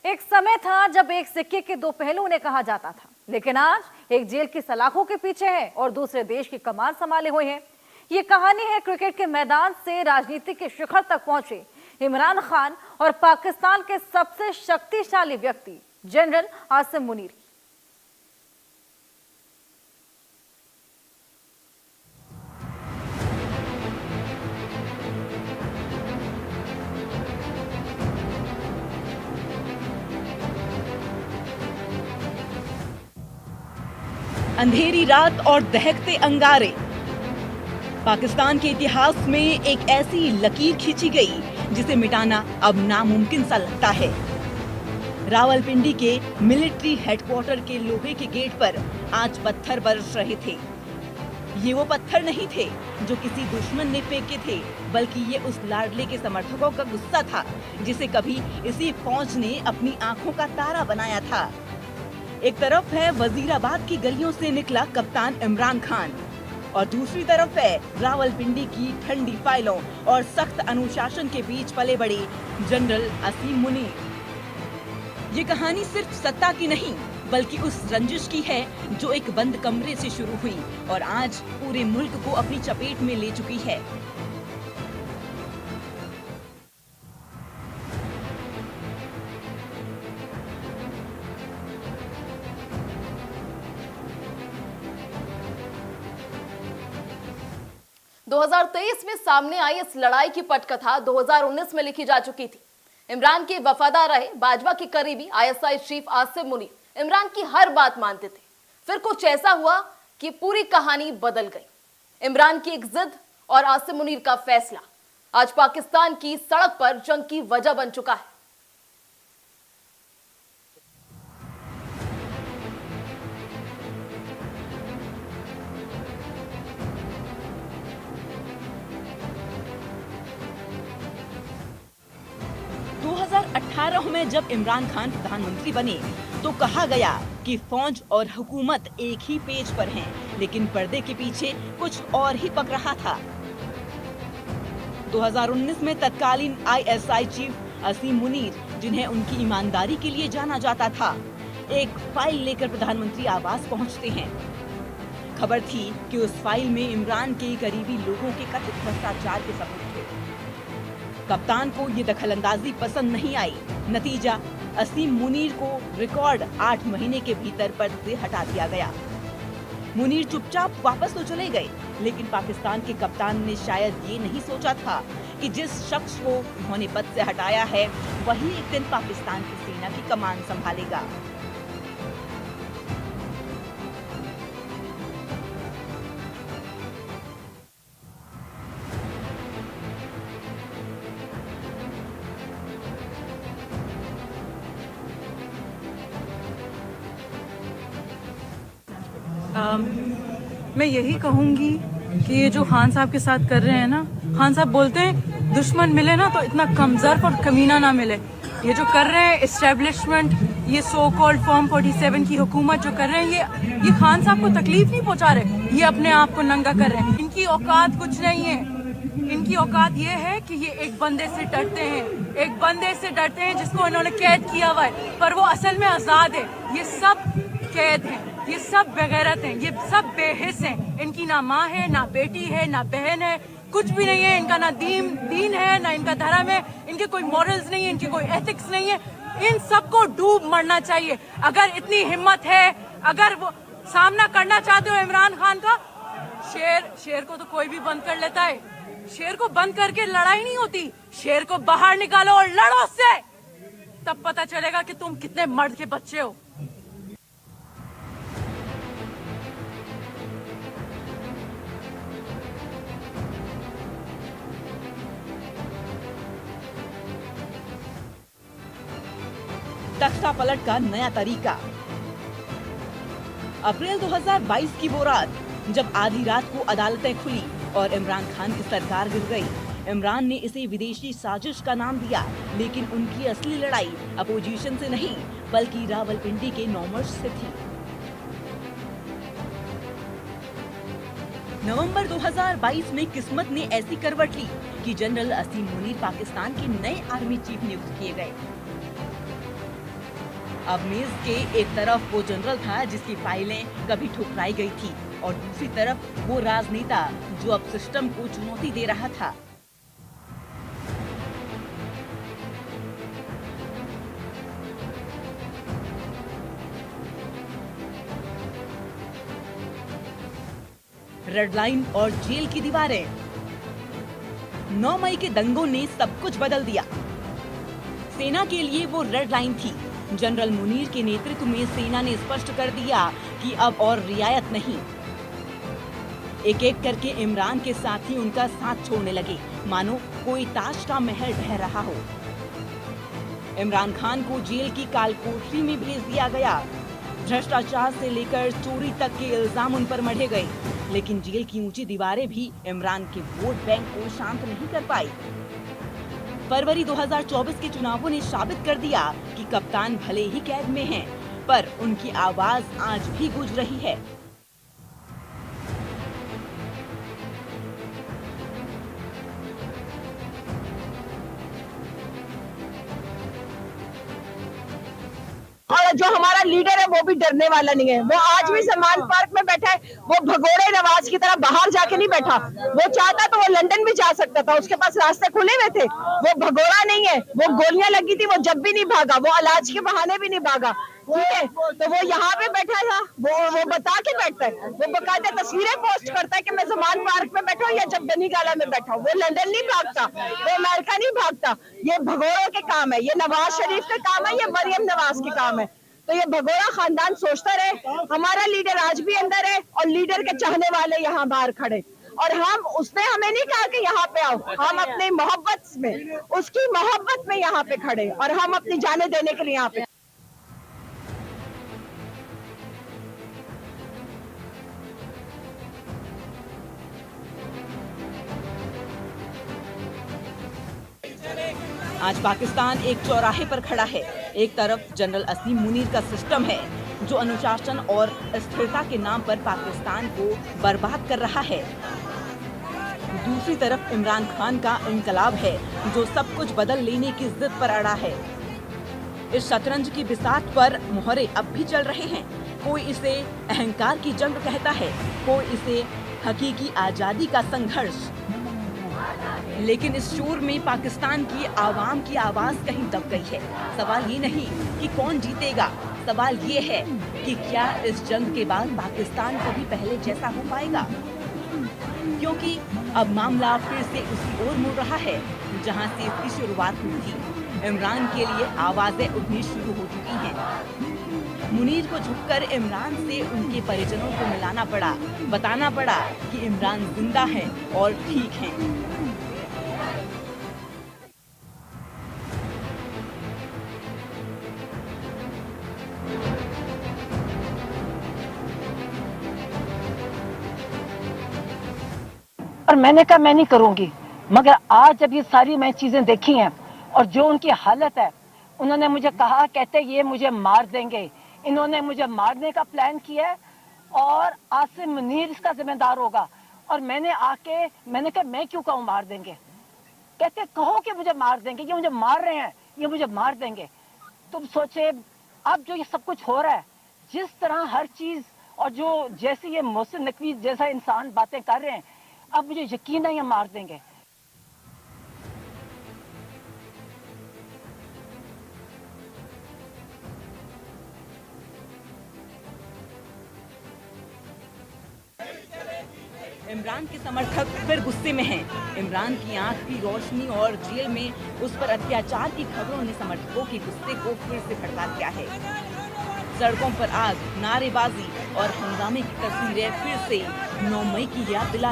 एक समय था जब एक सिक्के के दो पहलू उन्हें कहा जाता था, लेकिन आज एक जेल की सलाखों के पीछे है और दूसरे देश की कमान संभाले हुए हैं। ये कहानी है क्रिकेट के मैदान से राजनीति के शिखर तक पहुंचे इमरान खान और पाकिस्तान के सबसे शक्तिशाली व्यक्ति जनरल आसिम मुनीर की। अंधेरी रात और दहकते अंगारे। पाकिस्तान के इतिहास में एक ऐसी लकीर खींची गई जिसे मिटाना अब नामुमकिन सा लगता है। रावलपिंडी के मिलिट्री हेडक्वार्टर के लोहे के गेट पर आज पत्थर बरस रहे थे। ये वो पत्थर नहीं थे जो किसी दुश्मन ने फेंके थे, बल्कि ये उस लाडले के समर्थकों का गुस्सा था जिसे कभी इसी फौज ने अपनी आंखों का तारा बनाया था। एक तरफ है वजीराबाद की गलियों से निकला कप्तान इमरान खान और दूसरी तरफ है रावलपिंडी की ठंडी फाइलों और सख्त अनुशासन के बीच पले बड़े जनरल आसिम मुनीर। ये कहानी सिर्फ सत्ता की नहीं बल्कि उस रंजिश की है जो एक बंद कमरे से शुरू हुई और आज पूरे मुल्क को अपनी चपेट में ले चुकी है। दो 2023 में सामने आई इस लड़ाई की पटकथा 2019 में लिखी जा चुकी थी। इमरान के वफादार रहे भाजपा के करीबी आईएसआई चीफ आसिम मुनीर इमरान की हर बात मानते थे। फिर कुछ ऐसा हुआ कि पूरी कहानी बदल गई। इमरान की एक जिद और आसिम मुनीर का फैसला आज पाकिस्तान की सड़क पर जंग की वजह बन चुका है। दो 2018 में जब इमरान खान प्रधानमंत्री बने तो कहा गया कि फौज और हुकूमत एक ही पेज पर हैं, लेकिन पर्दे के पीछे कुछ और ही पक रहा था। 2019 में तत्कालीन आईएसआई चीफ आसिम मुनीर, जिन्हें उनकी ईमानदारी के लिए जाना जाता था, एक फाइल लेकर प्रधानमंत्री आवास पहुंचते हैं। खबर थी कि उस फाइल में इमरान के करीबी लोगों के कथित भ्रष्टाचार के सबूत थे। कप्तान को ये दखलंदाजी पसंद नहीं आई। नतीजा, आसिम मुनीर को रिकॉर्ड 8 महीने के भीतर पद से हटा दिया गया। मुनीर चुपचाप वापस तो चले गए, लेकिन पाकिस्तान के कप्तान ने शायद ये नहीं सोचा था कि जिस शख्स को उन्होंने पद से हटाया है वही एक दिन पाकिस्तान की सेना की कमान संभालेगा। मैं यही कहूँगी कि ये जो खान साहब के साथ कर रहे हैं ना, खान साहब बोलते हैं दुश्मन मिले ना तो इतना कमजोर और कमीना ना मिले। ये जो कर रहे हैं एस्टेब्लिशमेंट, ये सो कॉल्ड फॉर्म 47 की हुकूमत जो कर रहे हैं, ये खान साहब को तकलीफ नहीं पहुंचा रहे, ये अपने आप को नंगा कर रहे हैं। इनकी औकात कुछ नहीं है। इनकी औकात ये है कि ये एक बंदे से डरते हैं, एक बंदे से डरते हैं जिसको इन्होंने कैद किया हुआ है, पर वो असल में आजाद है। ये सब कैद हैं, ये सब बेगैरत हैं, ये सब बेहिस हैं। इनकी ना माँ है, ना बेटी है, ना बहन है, कुछ भी नहीं है। इनका ना दीन है, ना इनका धर्म है, इनके कोई मॉरल्स नहीं है, इनकी कोई एथिक्स नहीं है। इन सबको डूब मरना चाहिए। अगर इतनी हिम्मत है, अगर वो सामना करना चाहते हो इमरान खान का, शेर को तो कोई भी बंद कर लेता है। शेर को बंद करके लड़ाई नहीं होती, शेर को बाहर निकालो और लड़ो उससे, तब पता चलेगा कि तुम कितने मर्द के बच्चे हो। तख्ता पलट का नया तरीका। अप्रैल 2022 की वो रात जब आधी रात को अदालतें खुली और इमरान खान की सरकार गिर गई। इमरान ने इसे विदेशी साजिश का नाम दिया, लेकिन उनकी असली लड़ाई अपोजिशन से नहीं बल्कि रावलपिंडी के नॉमर्स से थी। नवंबर 2022 में किस्मत ने ऐसी करवट ली कि जनरल आसिम मुनीर पाकिस्तान के नए आर्मी चीफ नियुक्त किए गए। अब मेज के एक तरफ वो जनरल था जिसकी फाइलें कभी ठुकराई गई थी और दूसरी तरफ वो राजनेता जो अब सिस्टम को चुनौती दे रहा था। रेड लाइन और जेल की दीवारें। 9 मई के दंगों ने सब कुछ बदल दिया। सेना के लिए वो रेड लाइन थी। जनरल मुनीर के नेतृत्व में सेना ने स्पष्ट कर दिया कि अब और रियायत नहीं। एक एक करके इमरान के साथी उनका साथ छोड़ने लगे, मानो कोई ताश का महल ढह रहा हो। इमरान खान को जेल की कालकोठरी में भेज दिया गया। भ्रष्टाचार से लेकर चोरी तक के इल्जाम उन पर मढ़े गए, लेकिन जेल की ऊंची दीवारें भी इमरान के वोट बैंक को शांत नहीं कर पाई। फरवरी 2024 के चुनावों ने साबित कर दिया कि कप्तान भले ही कैद में हैं, पर उनकी आवाज आज भी गूंज रही है। और जो हमारा लीडर है वो भी डरने वाला नहीं है। वो आज भी सम्मान पार्क में बैठा है। वो भगोड़े नवाज की तरह बाहर जाके नहीं बैठा। वो चाहता तो वो लंदन भी जा सकता था, उसके पास रास्ते खुले हुए थे। वो भगोड़ा नहीं है। वो गोलियां लगी थी, वो जब भी नहीं भागा। वो इलाज के बहाने भी नहीं भागा। ठीक है, तो वो यहाँ पे बैठा था। वो बता के बैठता है। वो बकायदा तस्वीरें पोस्ट करता है कि मैं सम्मान पार्क में बैठा हूँ या जब बनी गाला में बैठा हूँ। वो लंदन नहीं भागता, वो अमेरिका नहीं भागता। ये भगोड़ों के काम है, ये नवाज शरीफ का काम है, ये मरियम नवाज के काम है। तो ये भगोड़ा खानदान सोचता रहे हमारा लीडर आज भी अंदर है और लीडर के चाहने वाले यहाँ बाहर खड़े। और हम उसने हमें नहीं कहा कि यहाँ पे आओ, हम अपनी मोहब्बत में, उसकी मोहब्बत में यहाँ पे खड़े और हम अपनी जाने देने के लिए यहाँ पे। आज पाकिस्तान एक चौराहे पर खड़ा है। एक तरफ जनरल असीम मुनीर का सिस्टम है जो अनुशासन और स्थिरता के नाम पर पाकिस्तान को बर्बाद कर रहा है। दूसरी तरफ इमरान खान का इनकलाब है जो सब कुछ बदल लेने की जिद पर अड़ा है। इस शतरंज की बिसात पर मुहरे अब भी चल रहे हैं। कोई इसे अहंकार की जंग कहता है, कोई इसे हकीकी आजादी का संघर्ष। लेकिन इस शोर में पाकिस्तान की आवाम की आवाज कहीं दब गई है। सवाल ये नहीं कि कौन जीतेगा, सवाल ये है कि क्या इस जंग के बाद पाकिस्तान कभी पहले जैसा हो पाएगा। क्योंकि अब मामला फिर से उसी ओर मुड़ रहा है जहां से इसकी शुरुआत हुई थी। इमरान के लिए आवाजें उठनी शुरू हो चुकी हैं। मुनीर को झुककर इमरान से उनके परिजनों को मिलाना पड़ा, बताना पड़ा कि इमरान जिंदा है और ठीक है। और मैंने कहा मैं नहीं करूंगी, मगर आज जब ये सारी मैं चीजें देखी हैं और जो उनकी हालत है, उन्होंने मुझे कहा, कहते ये मुझे मार देंगे, इन्होंने मुझे मारने का प्लान किया है और आसिम मुनीर इसका जिम्मेदार होगा। और मैंने कहा मैं क्यों कहूँ मार देंगे, कहते कहो कि मुझे मार देंगे, ये मुझे मार रहे हैं, ये मुझे मार देंगे। तुम सोचे अब जो ये सब कुछ हो रहा है, जिस तरह हर चीज और जो जैसे ये मोहसिन नकवी जैसा इंसान बातें कर रहे हैं, अब मुझे यकीन है ये मार देंगे। इमरान के समर्थक फिर गुस्से में हैं। इमरान की आंख की रोशनी और जेल में उस पर अत्याचार की खबरों ने समर्थकों के गुस्से को फिर से भड़का दिया है। सड़कों पर आग, नारेबाजी और हंगामे की तस्वीरें फिर से 9 मई की याद दिला